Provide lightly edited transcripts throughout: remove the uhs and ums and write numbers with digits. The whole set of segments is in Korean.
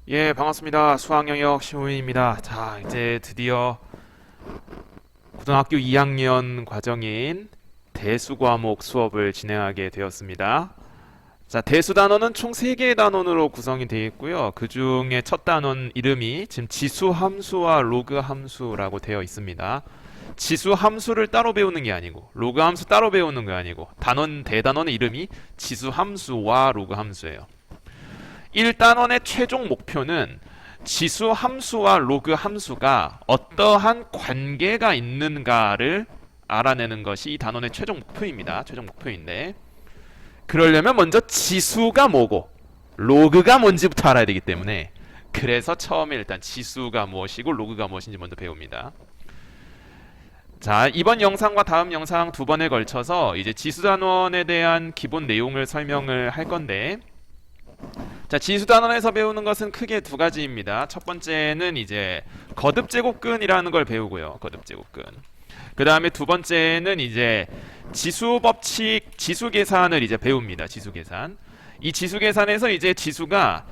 예, 반갑습니다. 수학영역 시호인입니다. 자, 이제 드디어 고등학교 2학년 과정인 대수 과목 수업을 진행하게 되었습니다. 자, 대수 단원은 총 3개의 단원으로 구성이 되어 있고요. 그 중에 첫 단원 이름이 지금 지수 함수와 로그 함수라고 되어 있습니다. 지수 함수를 따로 배우는 게 아니고 로그 함수 따로 배우는 게 아니고 대단원의 이름이 지수 함수와 로그 함수예요. 1단원의 최종 목표는 지수 함수와 로그 함수가 어떠한 관계가 있는가를 알아내는 것이 이 단원의 최종 목표입니다. 최종 목표인데, 그러려면 먼저 지수가 뭐고 로그가 뭔지부터 알아야 되기 때문에, 그래서 처음에 일단 지수가 무엇이고 로그가 무엇인지 먼저 배웁니다. 자, 이번 영상과 다음 영상 두 번에 걸쳐서 이제 지수 단원에 대한 기본 내용을 설명을 할 건데, 자, 지수 단원에서 배우는 것은 크게 두 가지입니다. 첫 번째는 이제 거듭 제곱근이라는 걸 배우고요. 거듭 제곱근. 그 다음에 두 번째는 이제 지수 법칙, 지수 계산을 이제 배웁니다. 지수 계산. 이 지수 계산에서 이제 지수가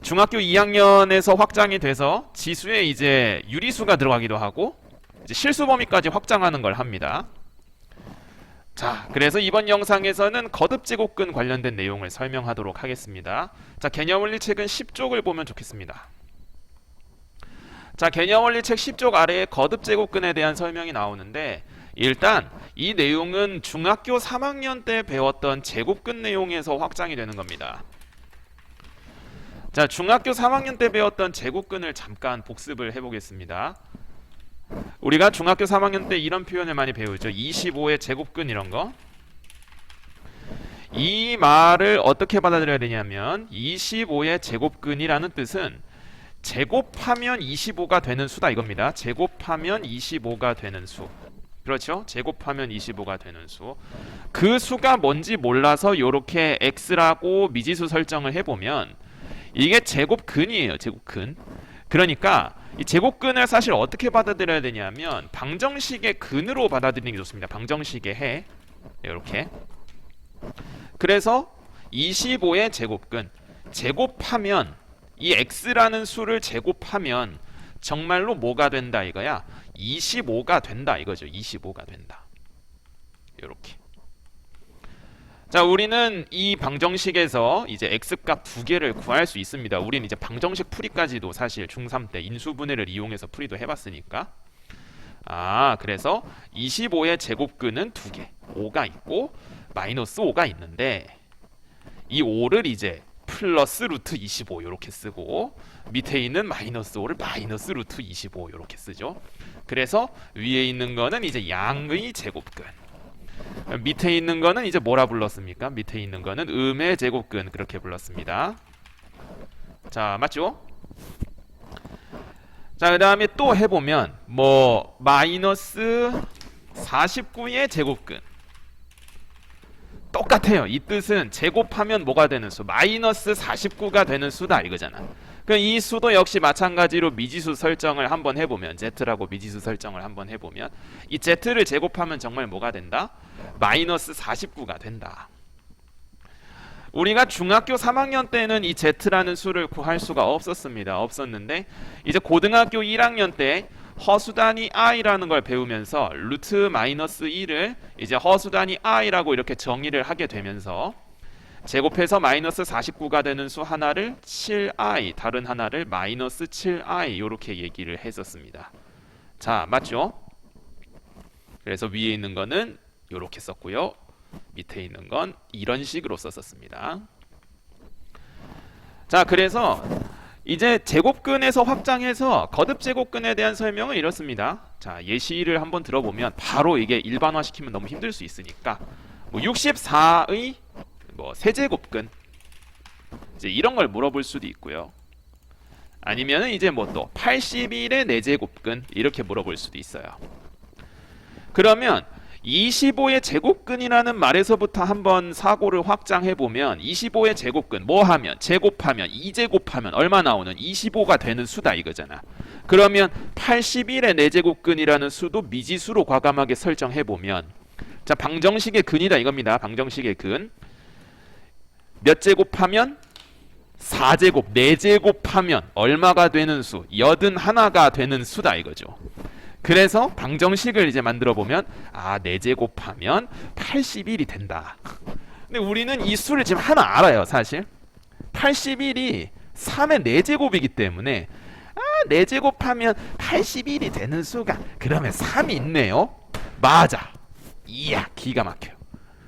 중학교 2학년에서 확장이 돼서 지수에 이제 유리수가 들어가기도 하고 이제 실수 범위까지 확장하는 걸 합니다. 자, 그래서 이번 영상에서는 거듭 제곱근 관련된 내용을 설명하도록 하겠습니다. 자, 개념원리 책은 10쪽을 보면 좋겠습니다. 자, 개념원리 책 10쪽 아래에 거듭 제곱근에 대한 설명이 나오는데, 일단 이 내용은 중학교 3학년 때 배웠던 제곱근 내용에서 확장이 되는 겁니다. 자, 중학교 3학년 때 배웠던 제곱근을 잠깐 복습을 해보겠습니다. 우리가 중학교 3학년 때 이런 표현을 많이 배우죠. 25의 제곱근 이런 거. 이 말을 어떻게 받아들여야 되냐면 25의 제곱근이라는 뜻은 제곱하면 25가 되는 수다 이겁니다. 제곱하면 25가 되는 수. 그렇죠? 제곱하면 25가 되는 수. 그 수가 뭔지 몰라서 이렇게 x라고 미지수 설정을 해보면 이게 제곱근이에요. 제곱근. 그러니까 이 제곱근을 사실 어떻게 받아들여야 되냐면 방정식의 근으로 받아들이는 게 좋습니다. 방정식의 해. 이렇게. 그래서 25의 제곱근. 제곱하면 이 x라는 수를 제곱하면 정말로 뭐가 된다 이거야? 25가 된다 이거죠. 25가 된다. 이렇게. 자, 우리는 이 방정식에서 이제 x값 두 개를 구할 수 있습니다. 우리는 이제 방정식 풀이까지도 사실 중3 때 인수분해를 이용해서 풀이도 해봤으니까. 그래서 25의 제곱근은 두 개, 5가 있고 마이너스 5가 있는데, 이 5를 이제 플러스 루트 25 이렇게 쓰고 밑에 있는 마이너스 5를 마이너스 루트 25 이렇게 쓰죠. 그래서 위에 있는 거는 이제 양의 제곱근, 밑에 있는 거는 이제 뭐라 불렀습니까? 밑에 있는 거는 음의 제곱근 그렇게 불렀습니다. 자, 맞죠? 자, 그 다음에 또 해보면 뭐 마이너스 49의 제곱근 똑같아요. 이 뜻은 제곱하면 뭐가 되는 수? 마이너스 49가 되는 수다 이거잖아. 그럼 이 수도 역시 마찬가지로 미지수 설정을 한번 해보면, z라고 미지수 설정을 한번 해보면 이 z를 제곱하면 정말 뭐가 된다? 마이너스 49가 된다. 우리가 중학교 3학년 때는 이 z라는 수를 구할 수가 없었는데 이제 고등학교 1학년 때 허수단위 i라는 걸 배우면서 루트 마이너스 2를 이제 허수단위 i라고 이렇게 정의를 하게 되면서 제곱해서 마이너스 49가 되는 수 하나를 7i, 다른 하나를 마이너스 7i 이렇게 얘기를 했었습니다. 자, 맞죠? 그래서 위에 있는 거는 이렇게 썼고요. 밑에 있는 건 이런 식으로 썼었습니다. 자, 그래서 이제 제곱근에서 확장해서 거듭 제곱근에 대한 설명은 이렇습니다. 자, 예시를 한번 들어보면 바로 이게 일반화시키면 너무 힘들 수 있으니까 뭐 64의 뭐 세제곱근 이제 이런 걸 물어볼 수도 있고요. 아니면은 이제 뭐 또 81의 네제곱근 이렇게 물어볼 수도 있어요. 그러면 25의 제곱근이라는 말에서부터 한번 사고를 확장해보면 25의 제곱근 뭐 하면? 제곱하면 2제곱하면 얼마 나오는? 25가 되는 수다 이거잖아. 그러면 81의 네제곱근이라는 수도 미지수로 과감하게 설정해보면, 자, 방정식의 근이다 이겁니다. 방정식의 근 몇 제곱하면? 4제곱, 4제곱하면 얼마가 되는 수? 81가 되는 수다 이거죠. 그래서 방정식을 이제 만들어 보면 4제곱하면 81이 된다. 근데 우리는 이 수를 지금 하나 알아요, 사실. 81이 3의 4제곱이기 때문에 4제곱하면 81이 되는 수가 그러면 3이 있네요. 맞아. 이야, 기가 막혀요.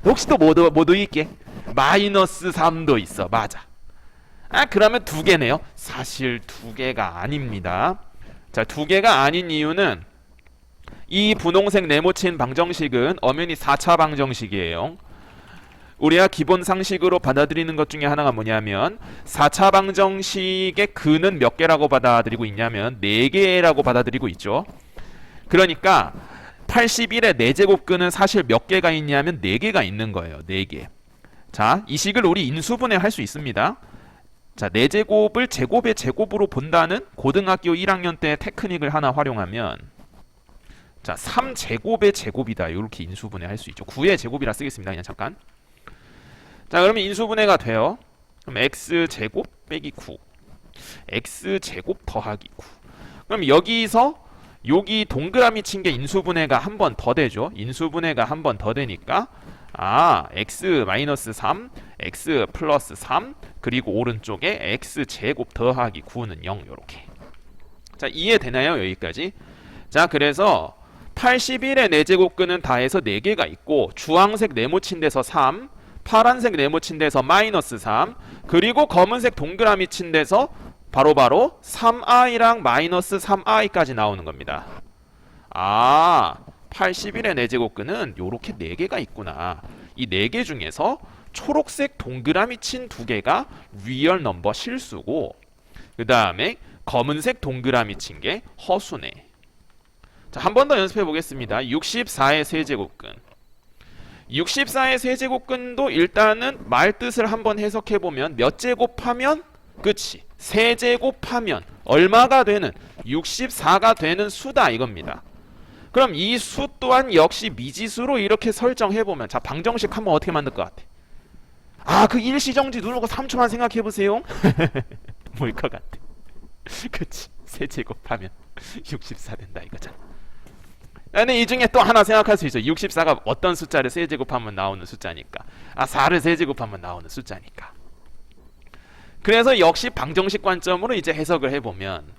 혹시 또 뭐도 있게? 마이너스 3도 있어. 맞아. 그러면 2개네요. 사실 2개가 아닙니다. 자, 2개가 아닌 이유는 이 분홍색 네모친 방정식은 엄연히 4차 방정식이에요. 우리가 기본 상식으로 받아들이는 것 중에 하나가 뭐냐면 4차 방정식의 근은 몇 개라고 받아들이고 있냐면 4개라고 받아들이고 있죠. 그러니까 81의 4제곱근은 사실 몇 개가 있냐면 4개가 있는 거예요. 4개. 자, 이 식을 우리 인수분해 할 수 있습니다. 자, 4제곱을 제곱의 제곱으로 본다는 고등학교 1학년 때 테크닉을 하나 활용하면 자, 3제곱의 제곱이다. 이렇게 인수분해 할 수 있죠. 9의 제곱이라 쓰겠습니다. 그냥 잠깐. 자, 그러면 인수분해가 돼요. 그럼 x제곱 빼기 9 x제곱 더하기 9. 그럼 여기서 여기 동그라미 친 게 인수분해가 한 번 더 되죠. 인수분해가 한 번 더 되니까 x 마이너스 3 x 플러스 3 그리고 오른쪽에 x제곱 더하기 9는 0 요렇게. 자, 이해되나요? 여기까지. 자, 그래서 81의 4제곱근은 다 해서 4개가 있고 주황색 네모친 데서 3 파란색 네모친 데서 마이너스 3 그리고 검은색 동그라미 친 데서 바로바로 3i랑 마이너스 3i까지 나오는 겁니다. 81의 4제곱근은 요렇게 4개가 있구나. 이 4개 중에서 초록색 동그라미 친 2개가 리얼 넘버 실수고 그 다음에 검은색 동그라미 친 게 허수네. 자, 한 번 더 연습해 보겠습니다. 64의 세제곱근. 64의 세제곱근도 일단은 말 뜻을 한번 해석해 보면 몇 제곱하면 끝이. 세제곱하면 얼마가 되는 64가 되는 수다 이겁니다. 그럼 이 수 또한 역시 미지수로 이렇게 설정해 보면 자, 방정식 한번 어떻게 만들 것 같아? 그 일시정지 누르고 3초만 생각해 보세요. 뭘 것 같아? 그치, 세제곱하면 64 된다 이거잖아. 근데 이 중에 또 하나 생각할 수 있어. 64가 어떤 숫자를 세제곱하면 나오는 숫자니까. 4를 세제곱하면 나오는 숫자니까. 그래서 역시 방정식 관점으로 이제 해석을 해보면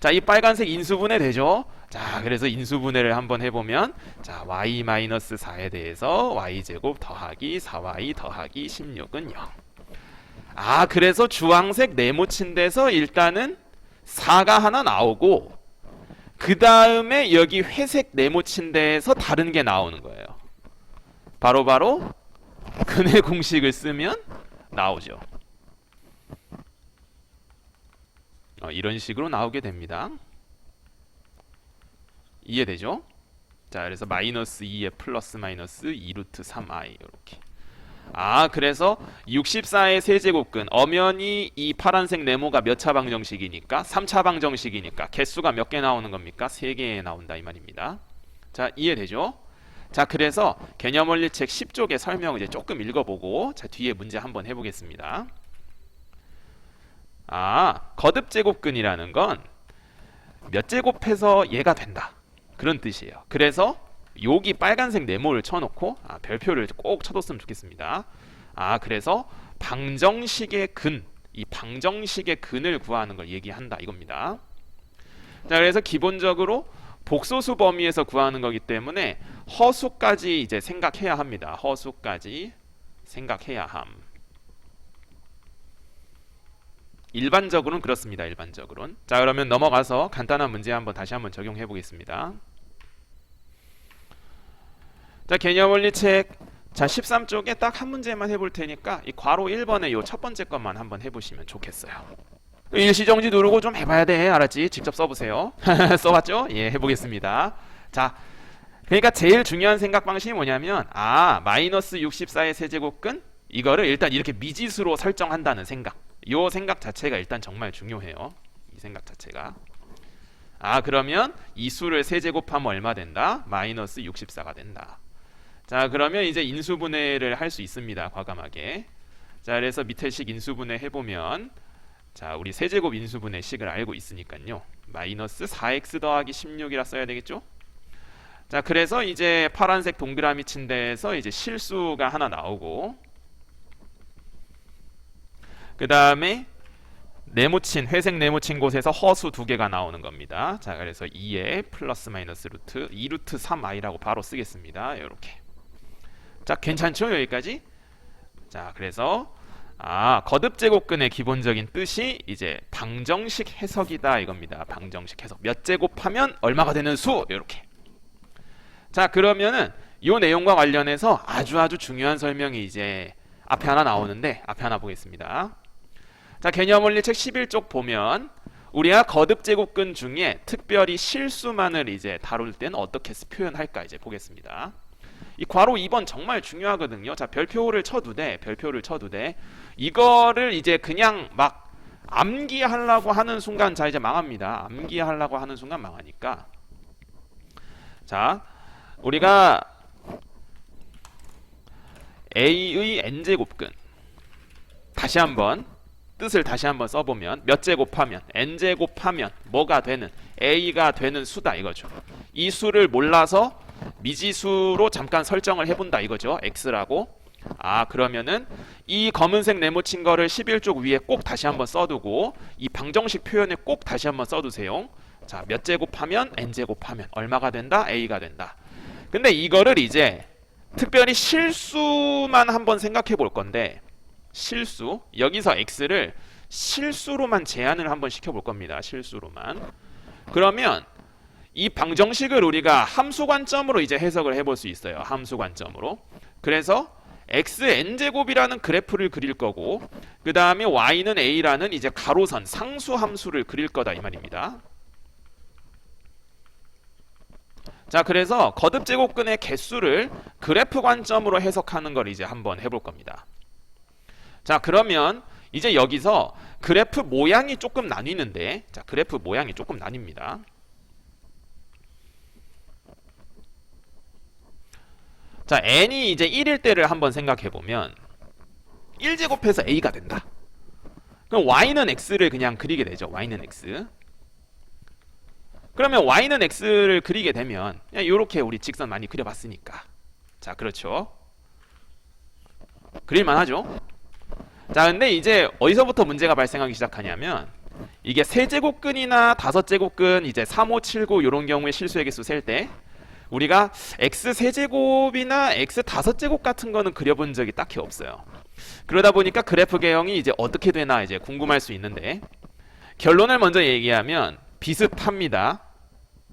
자, 이 빨간색 인수분해 되죠. 자, 그래서 인수분해를 한번 해보면 자, y-4에 대해서 y제곱 더하기 4y 더하기 16은 0. 그래서 주황색 네모친 데서 일단은 4가 하나 나오고 그 다음에 여기 회색 네모친 데에서 다른 게 나오는 거예요. 바로 근의 공식을 쓰면 나오죠. 이런 식으로 나오게 됩니다. 이해되죠? 자, 그래서 마이너스 2에 플러스 마이너스 2루트 3i 이렇게. 그래서 64의 세제곱근 엄연히 이 파란색 네모가 몇 차 방정식이니까 3차 방정식이니까 개수가 몇 개 나오는 겁니까? 3개 나온다 이 말입니다. 자, 이해되죠? 자, 그래서 개념원리책 10쪽의 설명 이제 조금 읽어보고 자, 뒤에 문제 한번 해보겠습니다. 거듭 제곱근이라는 건 몇 제곱해서 얘가 된다 그런 뜻이에요. 그래서 여기 빨간색 네모를 쳐놓고 별표를 꼭 쳐뒀으면 좋겠습니다. 그래서 방정식의 근, 이 방정식의 근을 구하는 걸 얘기한다 이겁니다. 자, 그래서 기본적으로 복소수 범위에서 구하는 거기 때문에 허수까지 이제 생각해야 합니다. 허수까지 생각해야 함. 일반적으로는 그렇습니다. 일반적으로는. 자, 그러면 넘어가서 간단한 문제 한번 다시 한번 적용해 보겠습니다. 자, 개념원리책 자 13쪽에 딱 한 문제만 해볼 테니까 이 괄호 1번의 요 첫 번째 것만 한번 해보시면 좋겠어요. 일시정지 누르고 좀 해봐야 돼. 알았지? 직접 써보세요. 써봤죠? 예, 해보겠습니다. 자, 그러니까 제일 중요한 생각 방식이 뭐냐면 마이너스 64의 세제곱근 이거를 일단 이렇게 미지수로 설정한다는 생각. 요 생각 자체가 일단 정말 중요해요. 이 생각 자체가. 그러면 이 수를 세제곱하면 얼마 된다? 마이너스 64가 된다. 자, 그러면 이제 인수분해를 할 수 있습니다. 과감하게. 자, 그래서 밑에 식 인수분해 해보면 자, 우리 세제곱 인수분해 식을 알고 있으니까요. 마이너스 4x 더하기 16이라 써야 되겠죠? 자, 그래서 이제 파란색 동그라미 친 데에서 이제 실수가 하나 나오고, 그 다음에 네모친, 회색 네모친 곳에서 허수 두 개가 나오는 겁니다. 자, 그래서 2에 플러스 마이너스 루트 2루트 3i라고 바로 쓰겠습니다. 이렇게. 자, 괜찮죠? 여기까지? 자, 그래서 거듭제곱근의 기본적인 뜻이 이제 방정식 해석이다 이겁니다. 방정식 해석. 몇 제곱하면 얼마가 되는 수? 이렇게. 자, 그러면은 이 내용과 관련해서 아주 중요한 설명이 이제 앞에 하나 나오는데, 앞에 하나 보겠습니다. 자, 개념원리책 11쪽 보면 우리가 거듭제곱근 중에 특별히 실수만을 이제 다룰 때는 어떻게 표현할까 이제 보겠습니다. 이 괄호 2번 정말 중요하거든요. 자, 별표를 쳐도 돼. 이거를 이제 그냥 막 암기하려고 하는 순간, 자, 이제 망합니다. 암기하려고 하는 순간 망하니까. 자, 우리가 a의 n제곱근, 다시 한번 뜻을 다시 한번 써보면 몇 제곱하면 n제곱하면 뭐가 되는, a가 되는 수다 이거죠. 이 수를 몰라서 미지수로 잠깐 설정을 해본다 이거죠. x라고. 그러면은 이 검은색 네모친 거를 11쪽 위에 꼭 다시 한번 써두고 이 방정식 표현에 꼭 다시 한번 써두세요. 자, 몇 제곱하면 n제곱하면 얼마가 된다? a가 된다. 근데 이거를 이제 특별히 실수만 한번 생각해 볼 건데, 실수, 여기서 x를 실수로만 제한을 한번 시켜볼 겁니다. 실수로만. 그러면 이 방정식을 우리가 함수 관점으로 이제 해석을 해볼 수 있어요. 함수 관점으로. 그래서 xn제곱이라는 그래프를 그릴 거고, 그 다음에 y는 a라는 이제 가로선 상수 함수를 그릴 거다 이 말입니다. 자, 그래서 거듭제곱근의 개수를 그래프 관점으로 해석하는 걸 이제 한번 해볼 겁니다. 자, 그러면 이제 여기서 그래프 모양이 조금 나뉘는데, 자, 그래프 모양이 조금 나뉩니다. 자, n이 이제 1일 때를 한번 생각해 보면 1제곱해서 a가 된다. 그럼 y는 x를 그냥 그리게 되죠. y는 x. 그러면 y는 x를 그리게 되면 그냥 이렇게 우리 직선 많이 그려봤으니까, 자, 그렇죠. 그릴만 하죠. 자, 근데 이제 어디서부터 문제가 발생하기 시작하냐면, 이게 세제곱근이나 다섯제곱근, 이제 3, 5, 7, 9 이런 경우에 실수의 개수 셀 때 우리가 x 세제곱이나 x 다섯제곱 같은 거는 그려본 적이 딱히 없어요. 그러다 보니까 그래프 개형이 이제 어떻게 되나 이제 궁금할 수 있는데, 결론을 먼저 얘기하면 비슷합니다.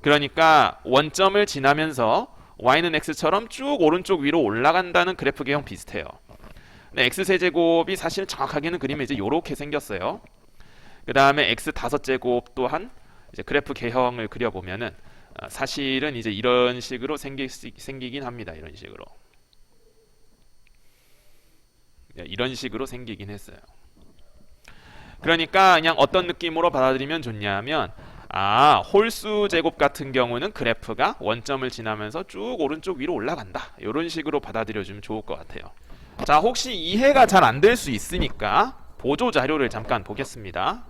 그러니까 원점을 지나면서 y는 x처럼 쭉 오른쪽 위로 올라간다는 그래프 개형 비슷해요. 네, x 세제곱이 사실 정확하게는 그림이 이제 요렇게 생겼어요. 그 다음에 x 다섯 제곱 또한 이제 그래프 개형을 그려보면은 사실은 이제 이런 식으로 생기긴 합니다. 이런 식으로. 이런 식으로 생기긴 했어요. 그러니까 그냥 어떤 느낌으로 받아들이면 좋냐면, 홀수 제곱 같은 경우는 그래프가 원점을 지나면서 쭉 오른쪽 위로 올라간다. 이런 식으로 받아들여주면 좋을 것 같아요. 자, 혹시 이해가 잘 안 될 수 있으니까 보조 자료를 잠깐 보겠습니다.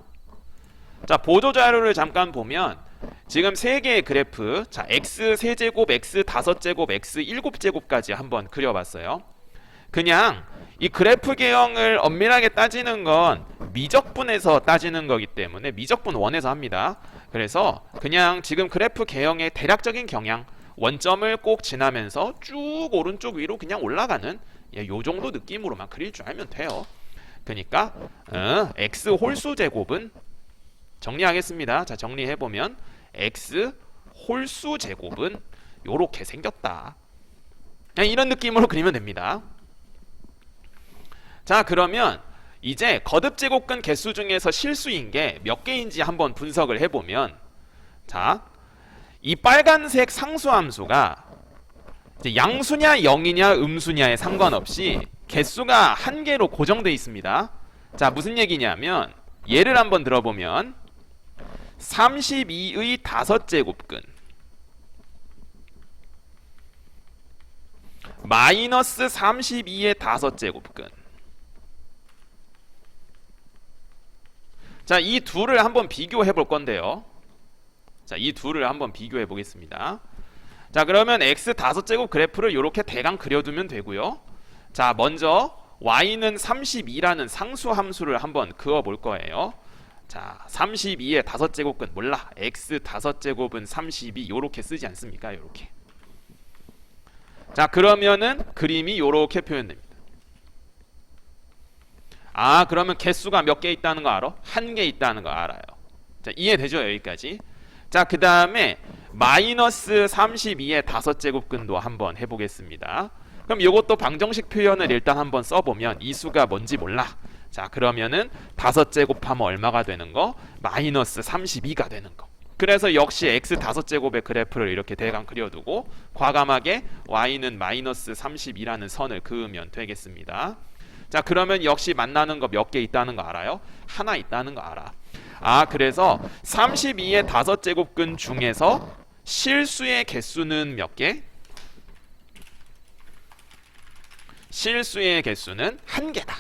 자, 보조 자료를 잠깐 보면 지금 세 개의 그래프, 자, x 세제곱, x 다섯제곱, x 일곱제곱까지 한번 그려봤어요. 그냥 이 그래프 개형을 엄밀하게 따지는 건 미적분에서 따지는 거기 때문에 미적분 1에서 합니다. 그래서 그냥 지금 그래프 개형의 대략적인 경향, 원점을 꼭 지나면서 쭉 오른쪽 위로 그냥 올라가는 요 정도 느낌으로만 그릴 줄 알면 돼요. 그러니까 x 홀수 제곱은 정리하겠습니다. 자, 정리해보면 x 홀수 제곱은 요렇게 생겼다. 그냥 이런 느낌으로 그리면 됩니다. 자, 그러면 이제 거듭제곱근 개수 중에서 실수인 게 몇 개인지 한번 분석을 해보면, 자, 이 빨간색 상수함수가 이제 양수냐 0이냐 음수냐에 상관없이 개수가 한 개로 고정되어 있습니다. 자, 무슨 얘기냐면 예를 한번 들어보면 32의 다섯제곱근 마이너스 32의 다섯제곱근 자, 이 둘을 한번 비교해 볼 건데요. 자, 이 둘을 한번 비교해 보겠습니다. 자, 그러면 x 다섯 제곱 그래프를 이렇게 대강 그려두면 되고요. 자, 먼저 y는 32라는 상수 함수를 한번 그어 볼 거예요. 자, 32의 다섯 제곱은 몰라. x 다섯 제곱은 32 요렇게 쓰지 않습니까? 요렇게. 자, 그러면은 그림이 요렇게 표현됩니다. 아, 그러면 개수가 몇 개 있다는 거 알아? 한 개 있다는 거 알아요. 자, 이해되죠? 여기까지. 자, 그 다음에 마이너스 32의 다섯 제곱근도 한번 해보겠습니다. 그럼 이것도 방정식 표현을 일단 한번 써보면 이 수가 뭔지 몰라. 자, 그러면은 다섯 제곱하면 얼마가 되는 거? 마이너스 32가 되는 거. 그래서 역시 x 다섯 제곱의 그래프를 이렇게 대강 그려두고 과감하게 y는 마이너스 32라는 선을 그으면 되겠습니다. 자, 그러면 역시 만나는 거 몇 개 있다는 거 알아요? 하나 있다는 거 알아. 아, 그래서 32의 다섯 제곱근 중에서 실수의 개수는 몇 개? 실수의 개수는 한 개다.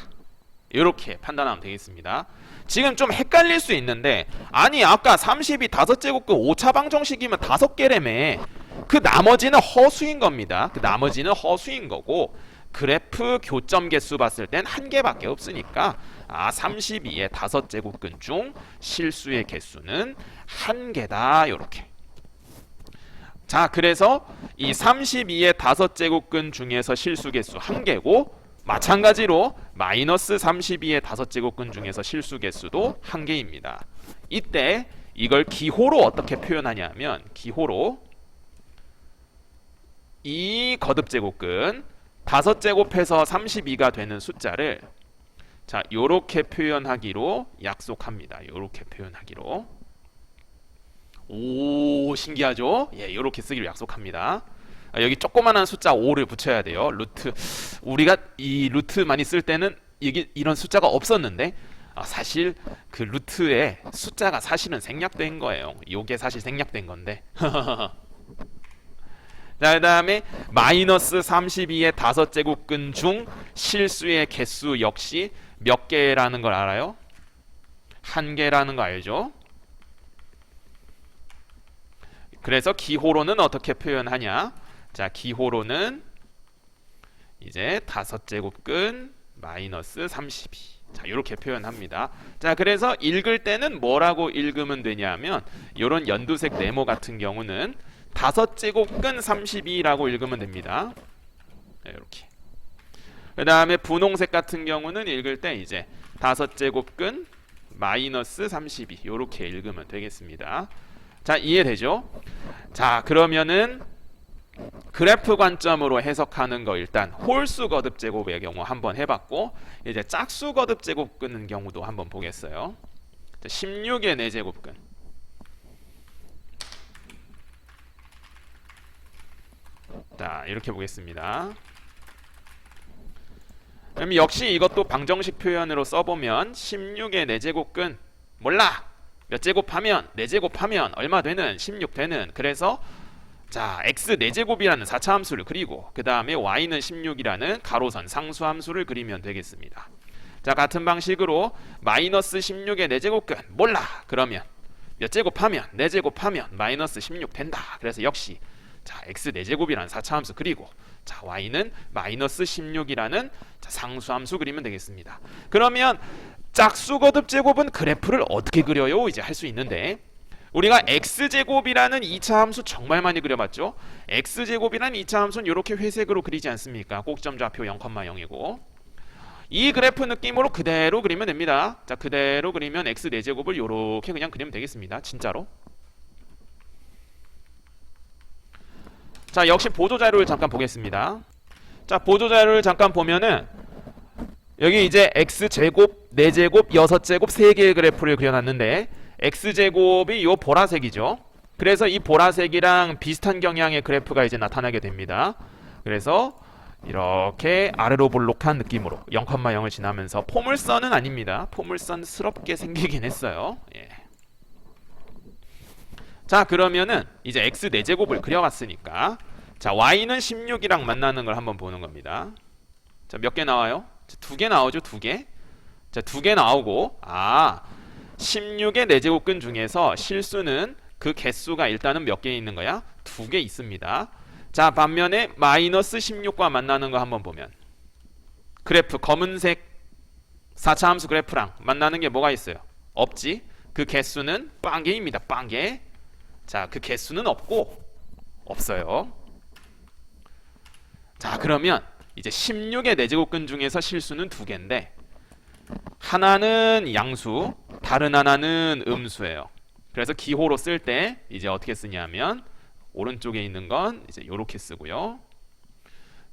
이렇게 판단하면 되겠습니다. 지금 좀 헷갈릴 수 있는데, 아니 아까 32 다섯 제곱근 5차 방정식이면 다섯 개라며. 그 나머지는 허수인 겁니다. 그 나머지는 허수인 거고 그래프 교점 개수 봤을 땐 한 개밖에 없으니까 32의 다섯 제곱근 중 실수의 개수는 한 개다. 요렇게. 자, 그래서 이 32의 다섯 제곱근 중에서 실수 개수 한 개고 마찬가지로 마이너스 32의 다섯 제곱근 중에서 실수 개수도 한 개입니다. 이때 이걸 기호로 어떻게 표현하냐면 기호로 이 거듭 제곱근 다섯 제곱해서 32가 되는 숫자를 자, 요렇게 표현하기로 약속합니다. 요렇게 표현하기로. 오, 신기하죠? 예, 요렇게 쓰기로 약속합니다. 여기 조그만한 숫자 5를 붙여야 돼요. 루트. 우리가 이 루트 많이 쓸 때는 이게 이런 숫자가 없었는데 사실 그 루트에 숫자가 사실은 생략된 거예요. 요게 사실 생략된 건데. 자, 그 다음에 마이너스 32의 다섯 제곱근 중 실수의 개수 역시 몇 개라는 걸 알아요? 한 개라는 거 알죠? 그래서 기호로는 어떻게 표현하냐? 자, 기호로는 이제 다섯 제곱근 마이너스 32. 자, 이렇게 표현합니다. 자, 그래서 읽을 때는 뭐라고 읽으면 되냐면 이런 연두색 네모 같은 경우는 다섯 제곱근 32라고 읽으면 됩니다. 이렇게. 그 다음에 분홍색 같은 경우는 읽을 때 이제 다섯 제곱근 마이너스 32 이렇게 읽으면 되겠습니다. 자, 이해되죠? 자, 그러면은 그래프 관점으로 해석하는 거 일단 홀수 거듭 제곱의 경우 한번 해봤고 이제 짝수 거듭 제곱근의 경우도 한번 보겠어요. 16의 4제곱근. 자, 이렇게 보겠습니다. 그럼 역시 이것도 방정식 표현으로 써보면 16의 4제곱근 몰라! 몇 제곱하면 4제곱하면 얼마 되는? 16 되는. 그래서 자, x 4제곱이라는 4차 함수를 그리고 그 다음에 y는 16이라는 가로선 상수 함수를 그리면 되겠습니다. 자, 같은 방식으로 마이너스 16의 4제곱근 몰라! 그러면 몇 제곱하면 4제곱하면 마이너스 16 된다. 그래서 역시 자, x 4제곱이라는 4차 함수 그리고 자, y는 마이너스 16이라는 상수함수 그리면 되겠습니다. 그러면 짝수 거듭 제곱은 그래프를 어떻게 그려요? 이제 할 수 있는데 우리가 x제곱이라는 2차 함수 정말 많이 그려봤죠? x제곱이라는 2차 함수는 이렇게 회색으로 그리지 않습니까? 꼭점 좌표 0,0이고 이 그래프 느낌으로 그대로 그리면 됩니다. 자, 그대로 그리면 x 4제곱을 이렇게 그냥 그리면 되겠습니다. 진짜로. 자, 역시 보조자료를 잠깐 보겠습니다. 자, 보조자료를 잠깐 보면은 여기 이제 x제곱, 4제곱, 6제곱 3개의 그래프를 그려놨는데 x제곱이 요 보라색이죠. 그래서 이 보라색이랑 비슷한 경향의 그래프가 이제 나타나게 됩니다. 그래서 이렇게 아래로 볼록한 느낌으로 0,0을 지나면서 포물선은 아닙니다. 포물선스럽게 생기긴 했어요. 예. 자, 그러면은 이제 x 4제곱을 그려왔으니까 자, y는 16이랑 만나는 걸 한번 보는 겁니다. 자, 몇 개 나와요? 2개 나오죠? 2개. 자, 2개 나오고 16 16의 4제곱근 중에서 실수는 그 개수가 일단은 몇 개 있는 거야? 2개 있습니다. 자, 반면에 마이너스 16과 만나는 거 한번 보면 그래프 검은색 4차 함수 그래프랑 만나는 게 뭐가 있어요? 없지. 그 개수는 빵개입니다. 빵개. 자, 그 개수는 없어요. 자, 그러면 이제 16의 4제곱근 중에서 실수는 2개인데 하나는 양수, 다른 하나는 음수예요. 그래서 기호로 쓸 때 이제 어떻게 쓰냐면 오른쪽에 있는 건 이제 요렇게 쓰고요.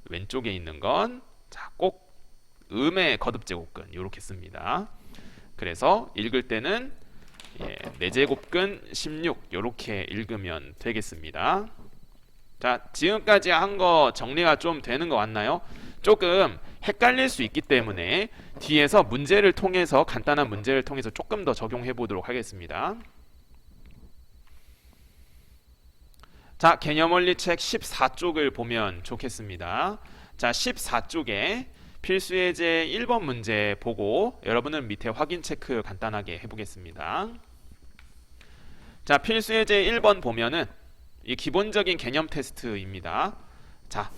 왼쪽에 있는 건 자, 꼭 음의 거듭제곱근 요렇게 씁니다. 그래서 읽을 때는 4제곱근 16 요렇게 읽으면 되겠습니다. 자, 지금까지 한 거 정리가 좀 되는 거 같나요? 조금 헷갈릴 수 있기 때문에 뒤에서 문제를 통해서 간단한 문제를 통해서 조금 더 적용해 보도록 하겠습니다. 자, 개념원리 책 14쪽을 보면 좋겠습니다. 자, 14쪽에 필수예제 1번 문제 보고 여러분은 밑에 확인 체크 간단하게 해보겠습니다. 자, 필수예제 1번 보면은 이 기본적인 개념 테스트입니다. 자,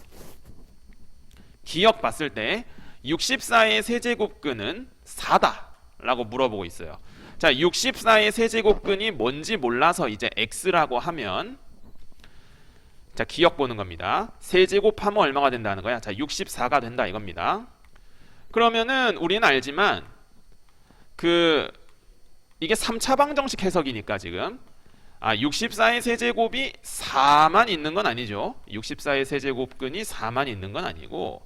기억 봤을 때 64의 세제곱근은 4다 라고 물어보고 있어요. 자, 64의 세제곱근이 뭔지 몰라서 이제 x라고 하면 자, 기억 보는 겁니다. 세제곱하면 얼마가 된다는 거야? 자, 64가 된다 이겁니다. 그러면은 우리는 알지만 이게 3차 방정식 해석이니까 지금 64의 세제곱이 4만 있는 건 아니죠. 64의 세제곱근이 4만 있는 건 아니고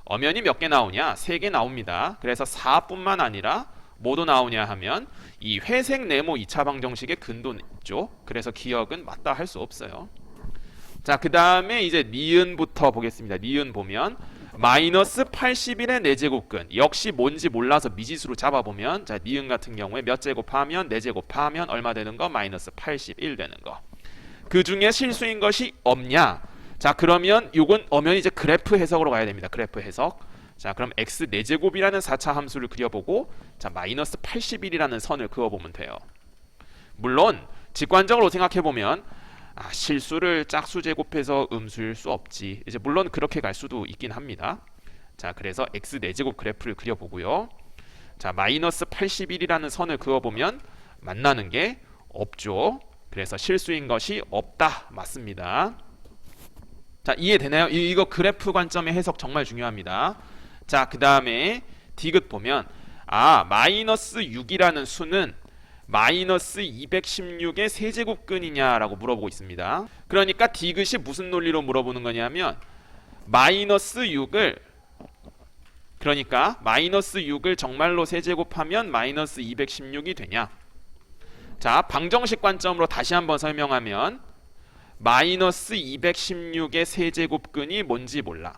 엄연히 몇 개 나오냐? 3개 나옵니다. 그래서 4뿐만 아니라 뭐도 나오냐 하면 이 회색 네모 2차 방정식의 근도 있죠. 그래서 기억은 맞다 할 수 없어요. 자, 그 다음에 이제 니은부터 보겠습니다. 니은 보면 마이너스 81의 4제곱근 역시 뭔지 몰라서 미지수로 잡아보면 자, 니은 같은 경우에 몇 제곱하면 4제곱하면 얼마 되는 거? 마이너스 81 되는 거. 그 중에 실수인 것이 없냐? 자, 그러면 요건 엄연히 이제 그래프 해석으로 가야 됩니다. 그래프 해석. 자, 그럼 x 4제곱이라는 4차 함수를 그려보고 자, 마이너스 81이라는 선을 그어보면 돼요. 물론 직관적으로 생각해보면 실수를 짝수 제곱해서 음수일 수 없지. 이제 물론 그렇게 갈 수도 있긴 합니다. 자, 그래서 x 4제곱 그래프를 그려보고요. 자, 마이너스 81이라는 선을 그어보면 만나는 게 없죠. 그래서 실수인 것이 없다. 맞습니다. 자, 이해되나요? 이거 그래프 관점의 해석 정말 중요합니다. 자, 그 다음에 디귿 보면 마이너스 6이라는 수는 마이너스 216의 세제곱근이냐라고 물어보고 있습니다. 그러니까 디귿이 무슨 논리로 물어보는 거냐면 마이너스 6을 정말로 세제곱하면 마이너스 216이 되냐. 자, 방정식 관점으로 다시 한번 설명하면 마이너스 216의 세제곱근이 뭔지 몰라.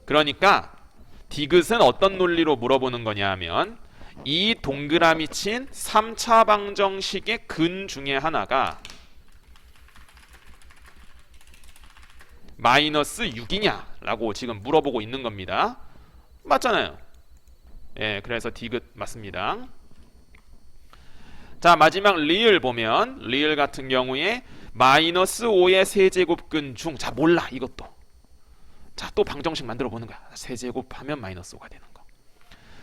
그러니까 디귿은 어떤 논리로 물어보는 거냐 하면 이 동그라미 친 3차 방정식의 근 중에 하나가 마이너스 6이냐 라고 지금 물어보고 있는 겁니다. 맞잖아요. 예, 그래서 디귿 맞습니다. 자, 마지막 리을 보면 리을 같은 경우에 마이너스 5의 세제곱근 중 자, 몰라 이것도. 자, 또 방정식 만들어 보는 거야. 세제곱하면 마이너스 5가 되는 거.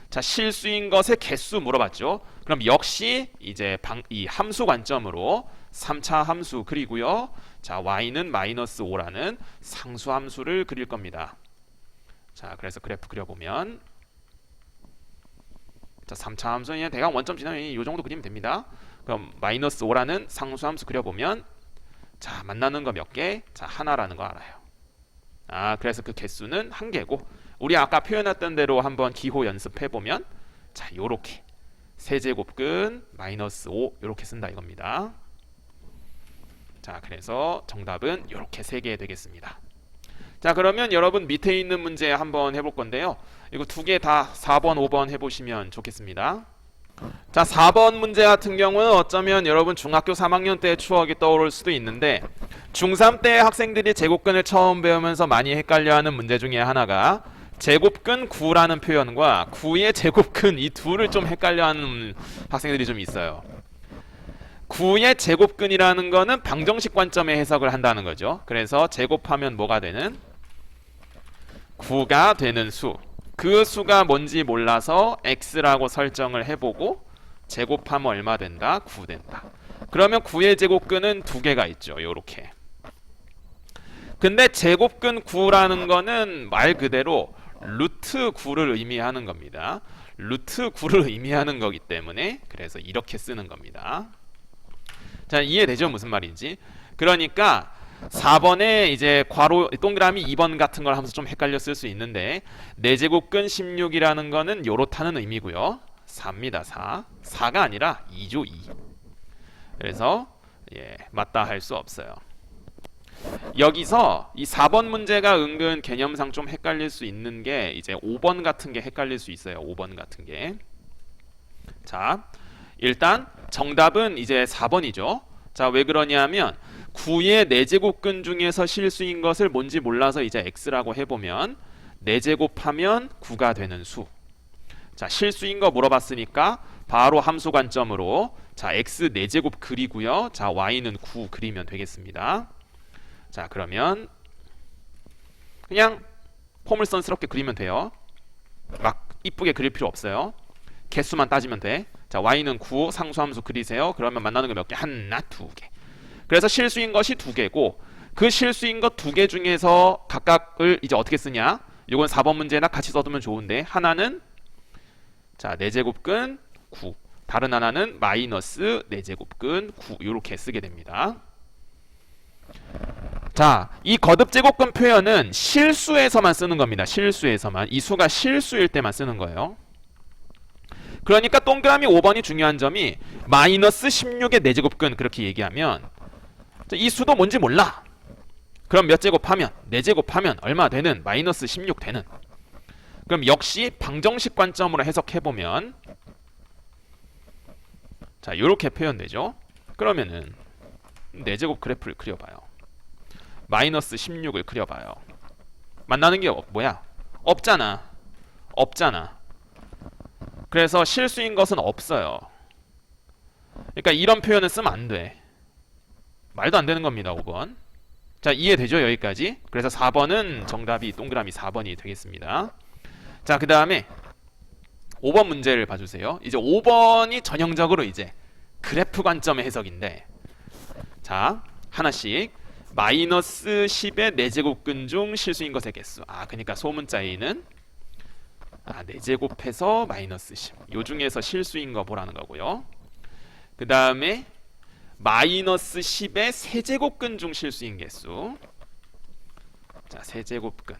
자, 실수인 것의 개수 물어봤죠. 그럼 역시 이제 이 함수 관점으로 3차 함수 그리고요. 자, y는 마이너스 5라는 상수 함수를 그릴 겁니다. 자, 그래서 그래프 그려보면 자, 3차 함수는 대강 원점 지나면 이 정도 그리면 됩니다. 그럼 마이너스 5라는 상수 함수 그려보면 자, 만나는 거 몇 개? 자, 하나라는 거 알아요. 그래서 그 개수는 1개고 우리 아까 표현했던 대로 한번 기호 연습해보면 자, 요렇게 세제곱근 마이너스 5 요렇게 쓴다 이겁니다. 자, 그래서 정답은 요렇게 3개 되겠습니다. 자, 그러면 여러분 밑에 있는 문제 한번 해볼 건데요. 이거 2개 다 4번, 5번 해보시면 좋겠습니다. 자, 4번 문제 같은 경우는 어쩌면 여러분 중학교 3학년 때의 추억이 떠오를 수도 있는데 중3 때 학생들이 제곱근을 처음 배우면서 많이 헷갈려하는 문제 중에 하나가 제곱근 9라는 표현과 9의 제곱근 이 둘을 좀 헷갈려하는 학생들이 좀 있어요. 9의 제곱근이라는 거는 방정식 관점의 해석을 한다는 거죠. 그래서 제곱하면 뭐가 되는? 9가 되는 수. 그 수가 뭔지 몰라서 x라고 설정을 해보고 제곱하면 얼마 된다? 9 된다. 그러면 9의 제곱근은 두 개가 있죠. 요렇게. 근데 제곱근 9라는 거는 말 그대로 루트 9를 의미하는 겁니다. 루트 9를 의미하는 거기 때문에 그래서 이렇게 쓰는 겁니다. 자, 이해되죠? 무슨 말인지. 그러니까 4번에 이제 괄호 동그라미 2번 같은 걸 하면서 좀 헷갈려 쓸 수 있는데 4제곱근 16이라는 거는 요렇다는 의미고요. 4입니다. 4. 4가 아니라 2죠. 2. 그래서 맞다 할 수 없어요. 여기서 이 4번 문제가 은근 개념상 좀 헷갈릴 수 있는 게 이제 5번 같은 게 헷갈릴 수 있어요. 5번 같은 게. 자, 일단 정답은 이제 4번이죠. 자, 왜 그러냐면 9의 4제곱근 중에서 실수인 것을 뭔지 몰라서 이제 x라고 해보면 4제곱하면 9가 되는 수. 자, 실수인 거 물어봤으니까 바로 함수 관점으로 자, x 4제곱 그리고요. 자, y는 9 그리면 되겠습니다. 자, 그러면 그냥 포물선스럽게 그리면 돼요. 막 이쁘게 그릴 필요 없어요. 개수만 따지면 돼. 자, y는 9 상수함수 그리세요. 그러면 만나는 거 몇 개? 하나, 두 개. 그래서 실수인 것이 두 개고 그 실수인 것 두 개 중에서 각각을 이제 어떻게 쓰냐? 이건 4번 문제나 같이 써두면 좋은데 하나는 자, 4제곱근 9. 다른 하나는 마이너스 4제곱근 9. 이렇게 쓰게 됩니다. 자, 이 거듭제곱근 표현은 실수에서만 쓰는 겁니다. 실수에서만. 이 수가 실수일 때만 쓰는 거예요. 그러니까 동그라미 5번이 중요한 점이 마이너스 16의 4제곱근 그렇게 얘기하면 이 수도 뭔지 몰라. 그럼 몇 제곱하면? 4제곱하면 얼마 되는? 마이너스 16 되는. 그럼 역시 방정식 관점으로 해석해보면 자, 이렇게 표현되죠. 그러면은 4제곱 그래프를 그려봐요. 마이너스 16을 그려봐요. 만나는 게 뭐야? 없잖아. 없잖아. 그래서 실수인 것은 없어요. 그러니까 이런 표현을 쓰면 안 돼. 말도 안 되는 겁니다. 5번. 자, 이해되죠? 여기까지. 그래서 4번은 정답이 동그라미 4번이 되겠습니다. 자, 그 다음에 5번 문제를 봐주세요. 이제 5번이 전형적으로 이제 그래프 관점의 해석인데 자, 하나씩 마이너스 10의 4제곱근 중 실수인 것의 개수. 그러니까 소문자 A는 4제곱해서 마이너스 10. 요 중에서 실수인 거 보라는 거고요. 그 다음에 마이너스 10의 세제곱근 중 실수인 개수. 자, 세제곱근.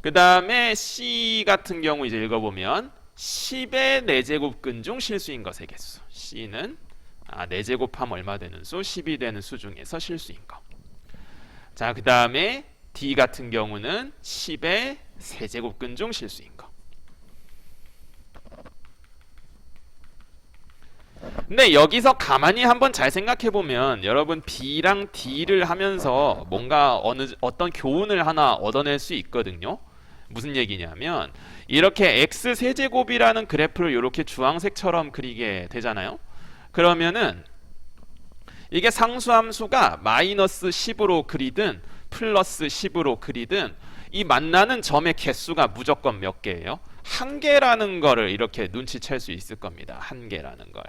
그 다음에 C 같은 경우 이제 읽어보면 10의 4제곱근 중 실수인 것의 개수. C는 4제곱하면 얼마 되는 수? 10이 되는 수 중에서 실수인 거. 자, 그 다음에 D 같은 경우는 10의 세제곱근 중 실수인 거. 근데 여기서 가만히 한번 잘 생각해보면 여러분 B랑 D를 하면서 뭔가 어떤 교훈을 하나 얻어낼 수 있거든요. 무슨 얘기냐면 이렇게 x 세제곱이라는 그래프를 이렇게 주황색처럼 그리게 되잖아요. 그러면은 이게 상수함수가 마이너스 10으로 그리든 플러스 10으로 그리든 이 만나는 점의 개수가 무조건 몇 개예요? 한 개라는 거를 이렇게 눈치챌 수 있을 겁니다. 한 개라는 걸.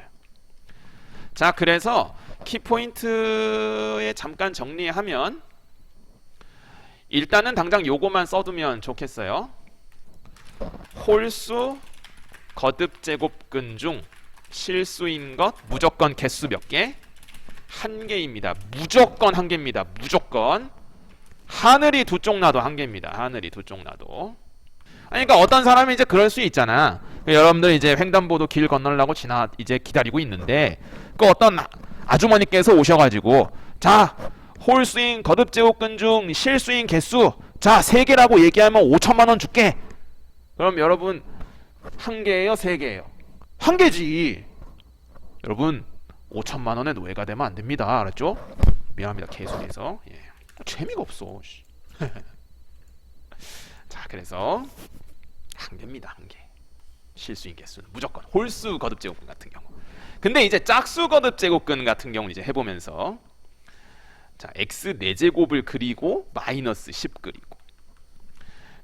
자, 그래서 키포인트에 잠깐 정리하면 일단은 당장 요거만 써두면 좋겠어요. 홀수 거듭제곱근 중 실수인 것 무조건 개수 몇 개? 한 개입니다. 무조건 한 개입니다. 무조건. 하늘이 두 쪽 나도 한 개입니다. 하늘이 두 쪽 나도. 그러니까 어떤 사람이 이제 그럴 수 있잖아. 여러분들 이제 횡단보도 길 건너려고 이제 기다리고 있는데 그 어떤 아주머니께서 오셔가지고 자, 홀수인 거듭제곱근 중 실수인 개수 자, 3개라고 얘기하면 5천만 원 줄게. 그럼 여러분 한 개예요? 3개예요? 한 개지. 여러분 5천만 원의 노예가 되면 안 됩니다. 알았죠? 미안합니다. 계속해서. 재미가 없어. 자, 그래서 한 개입니다. 한 개. 실수인 개수는 무조건 홀수 거듭 제곱근 같은 경우. 근데 이제 짝수 거듭 제곱근 같은 경우는 이제 해보면서 자, x 4제곱을 그리고 마이너스 10 그리고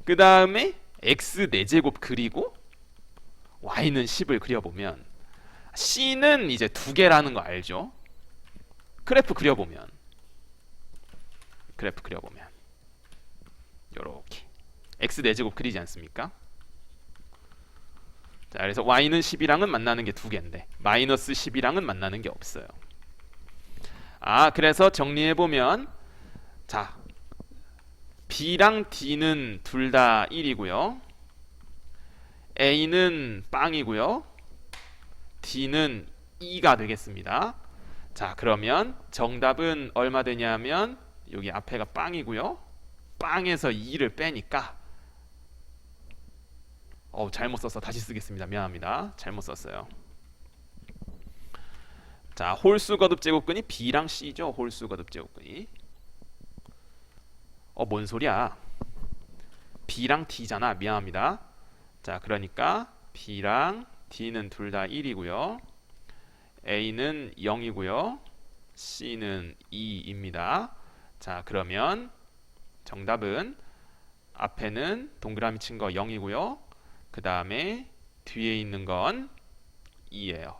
그 다음에 x 4제곱 그리고 y는 10을 그려보면 c는 이제 두 개라는 거 알죠? 그래프 그려보면 요렇게 x 4제곱 그리지 않습니까? 자, 그래서 y는 10이랑은 만나는 게 두 개인데 마이너스 10이랑은 만나는 게 없어요. 아, 그래서 정리해보면 자, b랑 d는 둘 다 1이고요. a는 빵이고요. d는 2가 되겠습니다. 자, 그러면 정답은 얼마 되냐면 여기 앞에가 빵이고요. 빵에서 2를 빼니까 잘못 써서 다시 쓰겠습니다. 미안합니다. 잘못 썼어요. 자, 홀수 거듭 제곱근이 b랑 c죠. 홀수 거듭 제곱근이. 뭔 소리야? b랑 d잖아. 미안합니다. 자, 그러니까 b랑 d는 둘 다 1이고요. a는 0이고요. c는 2입니다. 자, 그러면 정답은 앞에는 동그라미 친 거 0이고요. 그 다음에 뒤에 있는 건 2예요.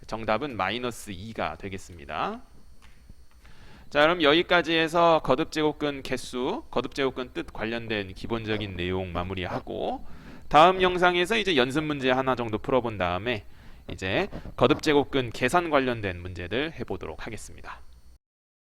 정답은 마이너스 2가 되겠습니다. 자, 그럼 여기까지 해서 거듭제곱근 개수, 거듭제곱근 뜻 관련된 기본적인 내용 마무리하고 다음 영상에서 이제 연습 문제 하나 정도 풀어본 다음에 이제 거듭제곱근 계산 관련된 문제들 해보도록 하겠습니다.